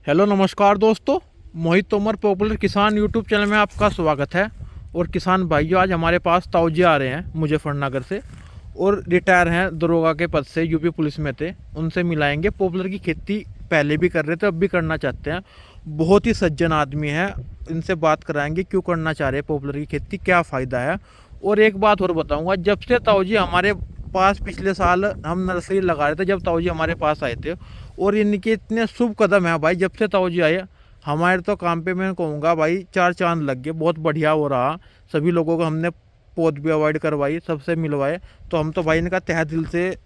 Hello नमस्कार दोस्तों, मोहित Tomar popular किसान यूट्यूब चैनल में आपका स्वागत है। और किसान भाइयों, आज हमारे पास ताऊजी आ रहे हैं मुजफ्फरनगर से और रिटायर हैं दरोगा के पद से, यूपी पुलिस में थे। उनसे मिलाएंगे। पॉपुलर की खेती पहले भी कर रहे थे, अब भी करना चाहते हैं। बहुत ही सज्जन आदमी है, इनसे बात कराएंगे क्यों करना चाह रहे हैं पॉपुलर की खेती, क्या फ़ायदा है। और एक बात और बताऊँगा, जब से ताऊजी हमारे पास पिछले साल हम नर्सरी लगा रहे थे, जब ताऊजी हमारे पास आए थे, और इनके इतने शुभ कदम है भाई, जब से ताऊजी आए हमारे तो काम पे मैं कहूँगा भाई चार चांद लग गए। बहुत बढ़िया हो रहा। सभी लोगों को हमने पौध भी अवॉइड करवाई, सबसे मिलवाए। तो हम तो भाई इनका तहे दिल से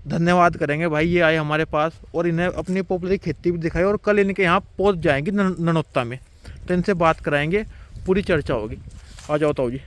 धन्यवाद करेंगे भाई, ये आए हमारे पास और इन्हें अपनी पॉपुलर खेती भी दिखाई। और कल इनके यहाँ पहुँच जाएंगी ननौत्ता में, तो इनसे बात कराएंगे, पूरी चर्चा होगी। आ जाओ ताऊजी।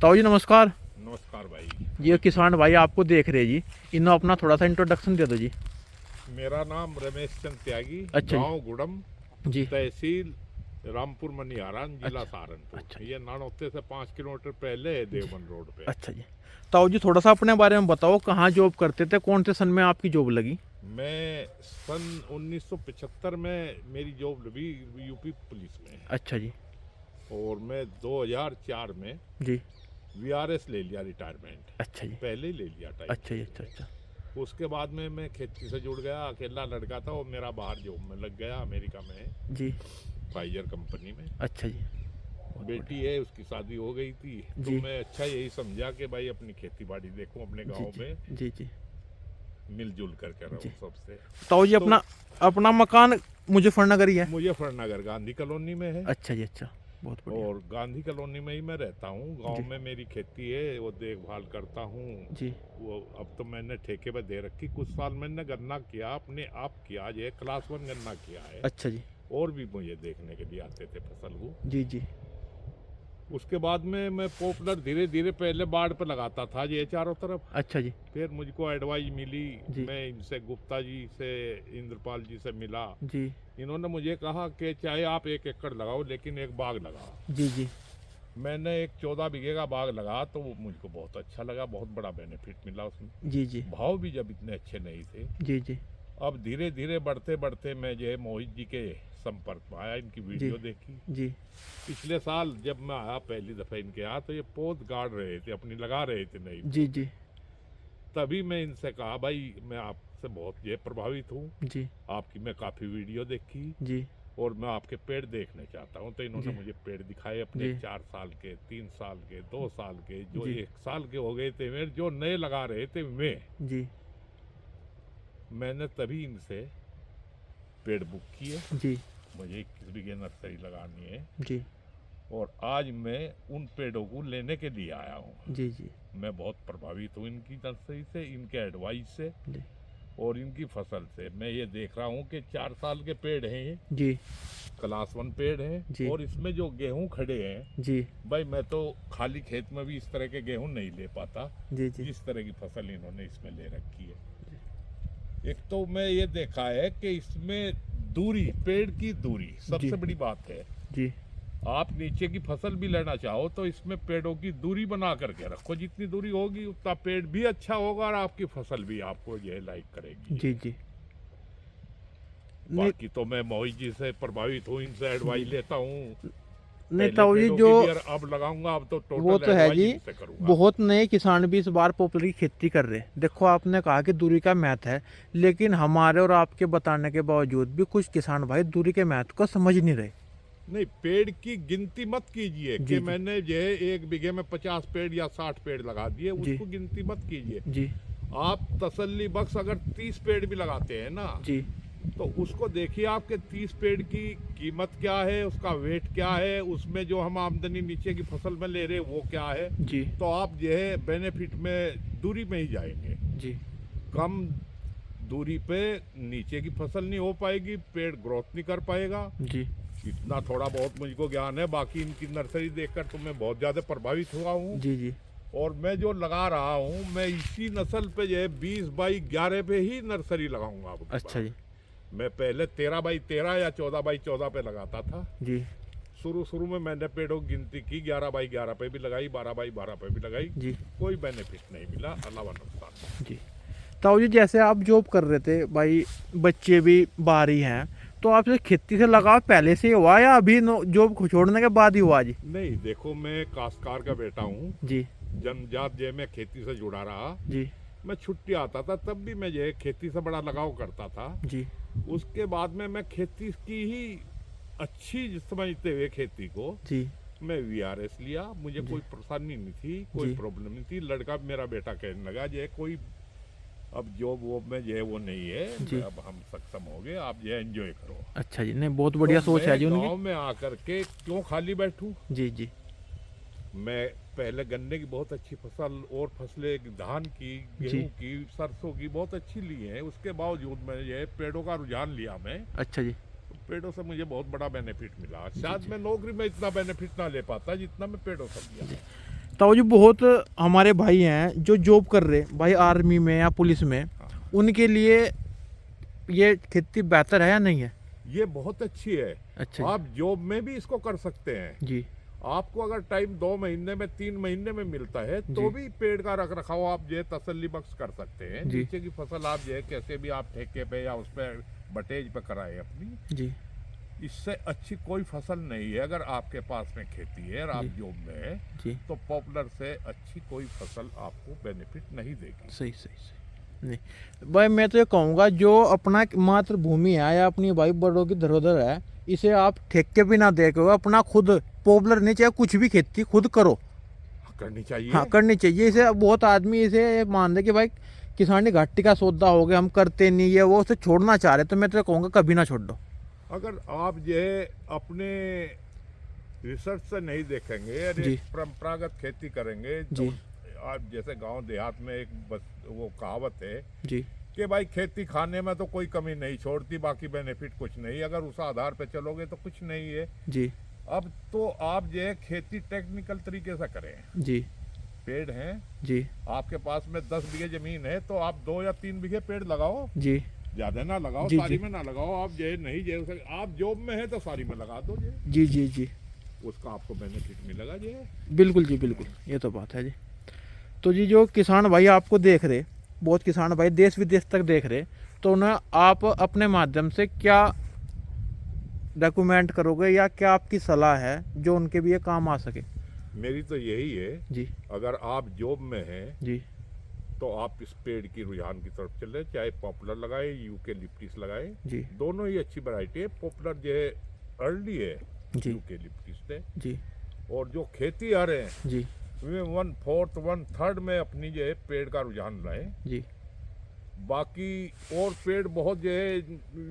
ताऊजी नमस्कार। नमस्कार भाई। ये किसान भाई आपको देख रहे जी, इन्हों अपना थोड़ा सा इंट्रोडक्शन दे दो जी। मेरा नाम रमेश चंद त्यागी, अच्छा गांव गुड़म, जी। तहसील रामपुर मनिहारन, जिला अच्छा। सहारनपुर। अच्छा। ये नानौते से 5 किलोमीटर पहले है, देवबंद रोड पे। अच्छा जी। ताऊ जी थोड़ा सा अपने बारे में बताओ, कहाँ जॉब करते थे, कौन से सन में आपकी जॉब लगी? मैं सन 1975 में मेरी जॉब लगी यूपी पुलिस में। अच्छा जी। और मैं 2004 में जी। वीआरएस ले लिया, रिटायरमेंट। अच्छा जी। पहले ही ले लिया टाइम। अच्छा जी। अच्छा अच्छा। उसके बाद में मैं खेती से जुड़ गया। अकेला लड़का था और मेरा बाहर जॉब में लग गया, अमेरिका में जी। फाइजर कंपनी में। अच्छा जी। बेटी है, उसकी शादी हो गई थी। तो जी। मैं अच्छा यही समझा कि भाई अपनी खेती बाड़ी देखूं, अपने गांव जी में जी जी। मिलजुल करके रहूं जी। सबसे। ताऊ जी तो अपना अपना मकान मुजफ्फरनगर ही है? मुजफ्फरनगर गांधी कॉलोनी में है। अच्छा जी। अच्छा, बहुत बढ़िया। और गांधी कॉलोनी में ही मैं रहता हूँ। गांव जी। में मेरी खेती है, वो देखभाल करता हूँ। जी। वो अब तो मैंने ठेके पे दे रखी। कुछ साल मैंने गन्ना किया, अपने आप किया, ये क्लास 1 गन्ना किया है। अच्छा जी। और भी मुझे देखने के लिए आते थे फसल को। जी जी। उसके बाद में मैं पॉपुलर धीरे धीरे पहले बाढ़ पे लगाता था ये चारों तरफ। अच्छा जी। फिर मुझको एडवाइस मिली। जी। मैं इनसे गुप्ता जी से, इंद्रपाल जी से मिला। जी। इन्होंने मुझे कहा कि चाहे आप 1 एकड़ लगाओ, लेकिन एक बाग लगाओ। जी जी। मैंने एक 14 बीघे का बाग लगा, तो वो मुझको बहुत अच्छा लगा। बहुत बड़ा बेनिफिट मिला उसमें। जी जी। भाव भी जब इतने अच्छे नहीं थे। जी जी। अब धीरे धीरे बढ़ते बढ़ते मैं जो है मोहित जी के संपर्क में आया, इनकी वीडियो देखी। जी। पिछले साल जब मैं आया पहली दफ़ा इनके यहाँ, तो ये पौध गाड़ रहे थे, अपनी लगा रहे थे नई। जी जी। तभी मैं इनसे कहा, भाई मैं आपसे बहुत ये प्रभावित हूँ, जी आपकी मैं काफ़ी वीडियो देखी जी। और मैं आपके पेड़ देखने चाहता हूँ। तो इन्होंने जी। मुझे पेड़ दिखाए अपने, जी। 4 साल के, 3 साल के, 2 साल के, जो जी। 1 साल के हो गए थे, वे जो नए लगा रहे थे वे। जी। मैंने तभी इनसे पेड़ बुक किए। जी। मुझे 21 बीघे नर्सरी लगानी है जी। और आज मैं उन पेड़ों को लेने के लिए आया हूँ। जी जी। मैं बहुत प्रभावित हूँ इनकी नर्सरी से, इनके एडवाइस से जी। और इनकी फसल से। मैं ये देख रहा हूँ कि 4 साल के पेड़ हैं ये, जी क्लास 1 पेड़ जी। हैं। और इसमें जो गेहूं खड़े हैं, जी। भाई मैं तो खाली खेत में भी इस तरह के गेहूं नहीं ले पाता, जी जी। जिस तरह की फसल इन्होंने इसमें ले रखी है। एक तो मैं ये देखा है कि इसमें दूरी, पेड़ की दूरी सबसे जी। बड़ी बात है। जी। आप नीचे की फसल भी लेना चाहो तो इसमें पेड़ों की दूरी बना करके रखो। जितनी दूरी होगी उतना पेड़ भी अच्छा होगा और आपकी फसल भी आपको ये लाइक करेगी। जी जी। बाकी तो मैं मोहित जी से प्रभावित हूँ, इनसे एडवाइस लेता हूँ। नहीं पहले ताऊ जी, पेड़ों जो की भी अब लगाऊंगा, अब तो वो टोटल तो है एडवाइस जी, इनसे करूंगा। बहुत नए किसान भी इस बार पॉपुलर की खेती कर रहे हैं। देखो आपने कहा कि दूरी का महत्व है, लेकिन हमारे और आपके बताने के बावजूद भी कुछ किसान भाई दूरी के महत्व को समझ नहीं रहे। नहीं, पेड़ की गिनती मत कीजिए जी कि जी। मैंने जो है 1 बीघे में 50 पेड़ या 60 पेड़ लगा दिए, जी। उसको गिनती मत कीजिए। जी आप तसल्ली बख्श अगर 30 पेड़ भी लगाते हैं ना, जी। तो उसको देखिए आपके 30 पेड़ की कीमत क्या है, उसका वेट क्या है, उसमें जो हम आमदनी नीचे की फसल में ले रहे हैं वो क्या है। जी तो आप जो है बेनिफिट में दूरी में ही जाएंगे। जी। कम दूरी पे नीचे की फसल नहीं हो पाएगी, पेड़ ग्रोथ नहीं कर पाएगा। जी इतना थोड़ा बहुत मुझको ज्ञान है। बाकी इनकी नर्सरी देखकर तो मैं बहुत ज़्यादा प्रभावित हुआ हूँ। जी जी। और मैं जो लगा रहा हूँ, मैं इसी नस्ल पे जो है 20 बाई 11 पे ही नर्सरी लगाऊंगा अब। अच्छा जी। मैं पहले 13 बाई 13 या 14 बाई 14 पे लगाता था। जी शुरू में मैंने पेड़ों की गिनती की, 11 बाई 11 पे भी लगाई, 12 बाई 12 पे भी लगाई। जी। कोई बेनिफिट नहीं मिला, अलावा नुकसान। जी। ताऊ जी, जैसे आप जॉब कर रहे थे भाई, बच्चे भी बाहर ही हैं, तो आपसे खेती से लगाव पहले से ही हुआ या अभी जॉब छोड़ने के बाद ही हुआ जी? नहीं, देखो मैं काश्तकार का बेटा हूँ। जी जन्मजात जो है मैं खेती से जुड़ा रहा। जी मैं छुट्टी आता था तब भी मैं जो है खेती से बड़ा लगाव करता था। जी उसके बाद में मैं खेती की ही अच्छी समझते हुए खेती को जी मैं VRS लिया। मुझे जी। कोई परेशानी नहीं थी, कोई जी। प्रॉब्लम नहीं थी। लड़का मेरा बेटा कहने लगा जो है कोई अब जॉब वॉब में जो है वो नहीं है, जी। अब हम सक्षम हो गए, आप जो है एंजॉय करो। अच्छा जी, नहीं बहुत बढ़िया तो सोच है जी मैं उनकी। गाँव में आकर के क्यों खाली बैठूं? जी जी मैं पहले गन्ने की बहुत अच्छी फसल और फसलें धान की, जी। गेहूं की, सरसों की बहुत अच्छी ली हैं। उसके बावजूद मैं ये पेड़ों का रुझान लिया मैं। अच्छा जी। तो पेड़ों से मुझे बहुत बड़ा बेनिफिट मिला। शायद जी। मैं नौकरी में इतना बेनिफिट ना ले पाता जितना मैं पेड़ों से लिया। ताऊ जी बहुत हमारे भाई हैं जो जॉब कर रहे, भाई आर्मी में या पुलिस में, हाँ। उनके लिए ये खेती बेहतर है या नहीं है? ये बहुत अच्छी है। अच्छा आप जॉब में भी इसको कर सकते हैं। जी आपको अगर टाइम 2 महीने में 3 महीने में मिलता है तो जी। भी पेड़ का रख रखाव आप जो है तसल्ली बख्श कर सकते हैं। जी। नीचे की फसल आप जो है कैसे भी आप ठेके पे या उस पर बटेज पे कराए अपनी। जी इससे अच्छी कोई फसल नहीं है। अगर आपके पास में खेती है और आप जी। जॉब में है जी तो पॉपुलर से अच्छी कोई फसल आपको बेनिफिट नहीं देगी। सही सही सही। नहीं भाई मैं तो ये कहूँगा जो अपना मातृभूमि है या अपनी भाई बड़ों की धरोहर है, इसे आप ठेके भी ना दे के अपना खुद पॉपुलर नहीं, चाहे कुछ भी खेती खुद करो। करनी चाहिए। हाँ करनी चाहिए। इसे बहुत आदमी इसे मान दे कि भाई किसानी घाटी का सौदा हो गया, हम करते नहीं है, वो उसे छोड़ना चाह रहे, तो मैं तो कहूँगा कभी ना छोड़ दो। अगर आप जो है अपने रिसर्च से नहीं देखेंगे और जी। एक परंपरागत खेती करेंगे तो जी। आप जैसे गांव देहात में एक वो कहावत है जी कि भाई खेती खाने में तो कोई कमी नहीं छोड़ती, बाकी बेनिफिट कुछ नहीं। अगर उस आधार पे चलोगे तो कुछ नहीं है। जी अब तो आप जो है खेती टेक्निकल तरीके से करें। जी पेड़ हैं जी आपके पास में 10 बीघे जमीन है तो आप 2 या 3 बीघे पेड़ लगाओ, जी ज्यादा ना लगाओ, जी, सारी जी। में ना लगाओ। आप जो है नहीं जो आप जॉब में है तो सारी में लगा दो, जी जी जी उसका आपको बेनिफिट मिलेगा जी। बिल्कुल जी बिल्कुल, ये तो बात है जी। तो जी जो किसान भाई आपको देख रहे, बहुत किसान भाई देश विदेश तक देख रहे, तो उन्हें आप अपने माध्यम से क्या डॉक्यूमेंट करोगे या क्या आपकी सलाह है जो उनके भी ये काम आ सके? मेरी तो यही है, जी अगर आप जॉब में हैं जी तो आप इस पेड़ की रुझान की तरफ चले। चाहे पॉपुलर लगाए, यूकेलिप्टिस लगाए, जी दोनों ही अच्छी वैरायटी है। पॉपुलर जो है अर्ली है, जी यूकेलिप्टिस से। जी और जो खेती आ रहे हैं जी वे 1/4 1/3 में अपनी जो है पेड़ का रुझान लाए। जी बाकी और पेड़ बहुत जो है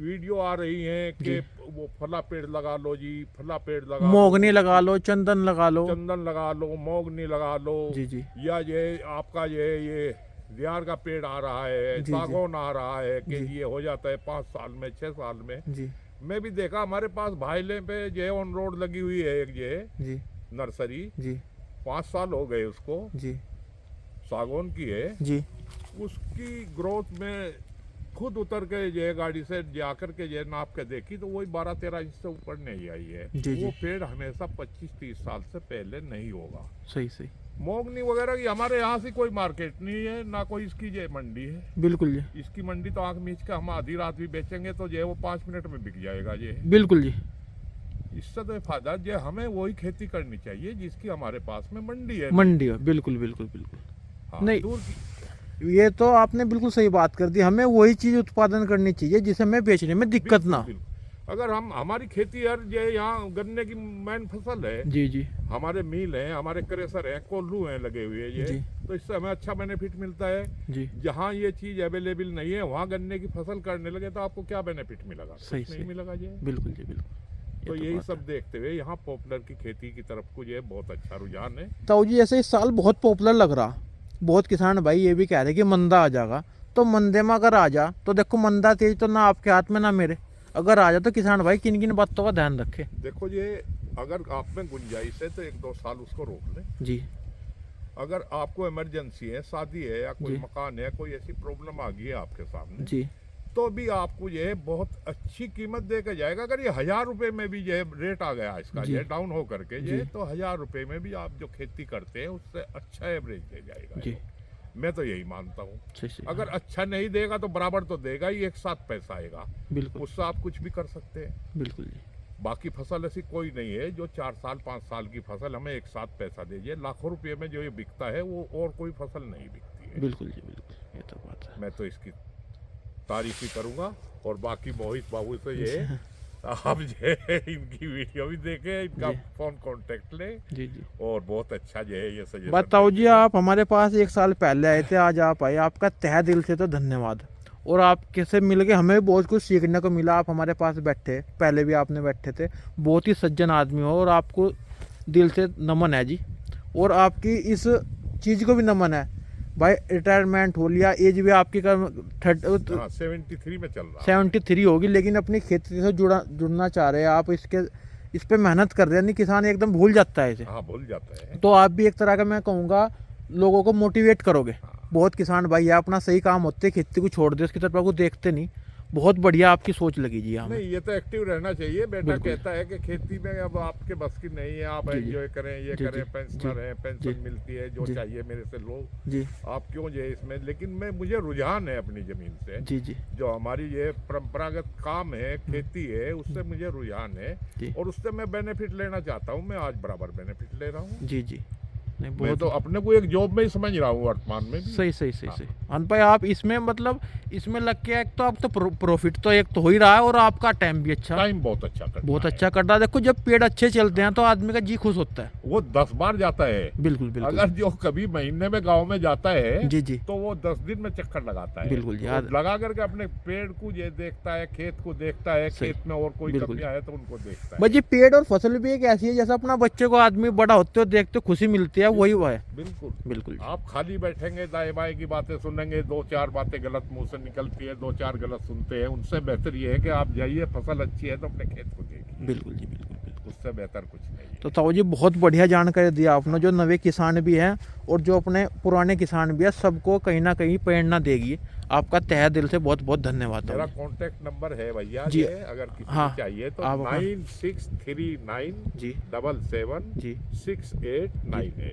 वीडियो आ रही हैं कि जी। वो फला पेड़ लगा लो जी, फला पेड़ लगा मोगनी लो, लगा लो, चंदन लगा लो। चंदन लगा लो, मोगनी लगा लो, जी जी या ये आपका ये दियार का पेड़ आ रहा है, जी, जी। सागौन आ रहा है कि जी। ये हो जाता है 5 साल में, 6 साल में। जी मैं भी देखा हमारे पास भाईले पे जो है ऑन रोड लगी हुई है एक जो है जी नर्सरी, जी 5 साल हो गए उसको, जी सागौन की है। जी उसकी ग्रोथ में खुद उतर के जो है गाड़ी से जाकर के जो है नाप के देखी तो वही 12-13 इंच से ऊपर नहीं आई है। जी, जी। वो पेड़ हमेशा 25-30 साल से पहले नहीं होगा। सही सही मोगनी वगैरह की हमारे यहाँ से कोई मार्केट नहीं है, ना कोई इसकी जो है मंडी है। बिल्कुल जी इसकी मंडी तो आँख मीच के हम आधी रात भी बेचेंगे तो जो है वो 5 मिनट में बिक जाएगा ये। बिल्कुल जी। इससे तो फायदा जो है हमें वही खेती करनी चाहिए जिसकी हमारे पास में मंडी है। मंडी हो, बिल्कुल बिल्कुल बिल्कुल। हाँ, नहीं। दूर की ये तो आपने बिल्कुल सही बात कर दी, हमें वही चीज़ उत्पादन करनी चाहिए जिसे हमें बेचने में दिक्कत ना हो। बिल्कुल। अगर हम हमारी खेती यार जो है यहाँ गन्ने की मेन फसल है, जी जी हमारे मिल हैं, हमारे क्रेशर हैं, कोल्हू हैं लगे हुए ये, जी। तो इससे हमें अच्छा बेनिफिट मिलता है। जी जहाँ ये चीज अवेलेबल नहीं है वहाँ गन्ने की फसल करने लगे तो आपको क्या बेनिफिट मिलेगा? सही, कुछ नहीं सही। मिलेगा जी। बिल्कुल जी बिल्कुल। तो ये यही बात सब देखते हुए यहाँ पॉपुलर की खेती की तरफ को जो है बहुत अच्छा रुझान है। है। ताऊ जी ऐसे इस साल बहुत पॉपुलर लग रहा, बहुत किसान भाई ये भी कह रहे कि मंदा आ जाएगा, तो मंदे में अगर आ जा तो देखो मंदा तेज तो ना आपके हाथ में ना मेरे, अगर आ जा तो किसान भाई किन किन बातों का ध्यान रखे? देखो ये अगर आप में गुंजाइश है तो 1-2 साल उसको रोक लें। जी अगर आपको इमरजेंसी है, शादी है या कोई जी। मकान है, कोई ऐसी प्रॉब्लम आ गई है आपके सामने, जी तो भी आपको ये बहुत अच्छी कीमत दे के जाएगा। अगर ये 1000 रुपए में भी ये रेट आ गया इसका जी। ये डाउन हो करके जी। ये, तो 1000 रुपए में भी आप जो खेती करते हैं उससे अच्छा एवरेज दे जाएगा जी। ये। मैं तो यही मानता हूँ। सही सही। अगर अच्छा नहीं देगा तो बराबर तो देगा ही, एक साथ पैसा आएगा, बिल्कुल उससे आप कुछ भी कर सकते हैं। बिल्कुल जी। बाकी फसल ऐसी कोई नहीं है जो 4 साल 5 साल की फसल हमें एक साथ पैसा दीजिए। लाखों रुपए में जो ये बिकता है वो और कोई फसल नहीं बिकती है। बिल्कुल जी बिल्कुल, ये तो बात है। मैं तो इसकी तारीफ ही करूंगा। और बाकी मोहित बाबू से ये आप जो है इनकी वीडियो भी देखें, इनका जी। फोन कांटेक्ट लें जी जी। और बहुत अच्छा जो है ये सजेशन। बताओ जी, आप हमारे पास 1 साल पहले आए थे, आज आप आए, आपका तहे दिल से तो धन्यवाद। और आपके से मिल के हमें भी बहुत कुछ सीखने को मिला। आप हमारे पास बैठे, पहले भी आपने बैठे थे, बहुत ही सज्जन आदमी हो और आपको दिल से नमन है जी। और आपकी इस चीज़ को भी नमन है भाई, रिटायरमेंट हो लिया, एज भी आपकी 73 में चल रहा है। 73 होगी, लेकिन अपनी खेती से जुड़ना चाह रहे हैं आप। इस पे मेहनत कर रहे हैं। नहीं, किसान एकदम भूल जाता है इसे। हाँ, भूल जाता है। तो आप भी एक तरह का, मैं कहूँगा, लोगों को मोटिवेट करोगे। बहुत किसान भाई है, अपना सही काम होते खेती को छोड़ दे, उसकी तरफ आपको देखते नहीं। बहुत बढ़िया आपकी सोच लगी जी हमें। नहीं, ये तो एक्टिव रहना चाहिए। बेटा बिल्कुल। कहता है कि खेती में अब आपके बस की नहीं है, आप जी, जी। एंजॉय करें, ये जी, करें, जी। पेंशनर जी। है, पेंशन जी। मिलती है, जो जी। चाहिए मेरे से लो, जी आप क्यों जो है इसमें। लेकिन मुझे रुझान है अपनी जमीन से, जी। जी जो हमारी ये परंपरागत काम है, खेती है, उससे मुझे रुझान है जी। और उससे मैं बेनिफिट लेना चाहता हूँ। मैं आज बराबर बेनिफिट ले रहा हूँ। जी जी। नहीं, मैं बहुत तो अपने को एक जॉब में ही समझ रहा हूँ वर्तमान में भी। सही सही सही हाँ। सही। अन भाई, आप इसमें मतलब इसमें लग के एक तो आप तो प्रॉफिट तो एक तो हो ही रहा है, और आपका टाइम भी अच्छा, टाइम बहुत अच्छा करता बहुत है। अच्छा कर रहा है। देखो, जब पेड़ अच्छे चलते हैं तो आदमी का जी खुश होता है। वो 10 बार जाता है। बिल्कुल बिल्कुल। अगर जो कभी महीने में गांव में जाता है जी जी। तो वो 10 दिन में चक्कर लगाता है। बिल्कुल जी। वो लगा करके अपने पेड़ को ये देखता है, खेत को देखता है, सही। खेत में और कोई बिल्कुल। कमियां है तो उनको देखता है। भाई जी, पेड़ और फसल भी एक ऐसी है, जैसे अपना बच्चे को आदमी बड़ा होते हो देखते हो खुशी मिलती है, वही वो है। बिल्कुल बिल्कुल जी। आप खाली बैठेंगे, दाएं बाएं की बातें सुनेंगे, 2-4 बातें गलत मुंह से निकलती है, 2-4 गलत सुनते हैं। उनसे बेहतर ये है कि आप जाइए, फसल अच्छी है तो अपने खेत को देखिए। बिल्कुल जी बिल्कुल बिल्कुल। उससे बेहतर कुछ नहीं है। तो ताऊ जी, बहुत बढ़िया जानकारी दी आपने। जो नवे किसान भी हैं और जो अपने पुराने किसान भी हैं, सबको कहीं ना कहीं प्रेरणा देगी। आपका तहे दिल से बहुत बहुत धन्यवाद। मेरा ताऊ जी। कांटेक्ट नंबर है भैया जी। ये, अगर किसी हाँ, को चाहिए तो आप अपना- 9639 जी 77 जी। 6898।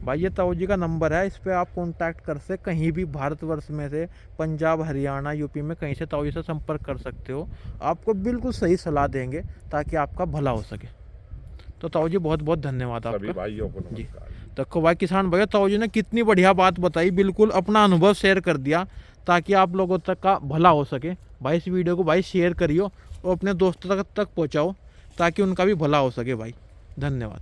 भाई, ये ताऊ जी का नंबर है, इस पे आप कांटेक्ट कर से कहीं भी भारतवर्ष में से, पंजाब, हरियाणा, यूपी में कहीं से ताऊ जी से संपर्क कर सकते हो। आपको बिल्कुल सही सलाह देंगे ताकि आपका भला हो सके। तो ताऊ जी, बहुत बहुत धन्यवाद सभी आपका। भाइयों को जी। नमस्कार। देखो भाई किसान भैया, ताऊ जी ने कितनी बढ़िया बात बताई, बिल्कुल अपना अनुभव शेयर कर दिया ताकि आप लोगों तक का भला हो सके। भाई, इस वीडियो को भाई शेयर करियो और अपने दोस्तों तक पहुँचाओ ताकि उनका भी भला हो सके भाई। धन्यवाद।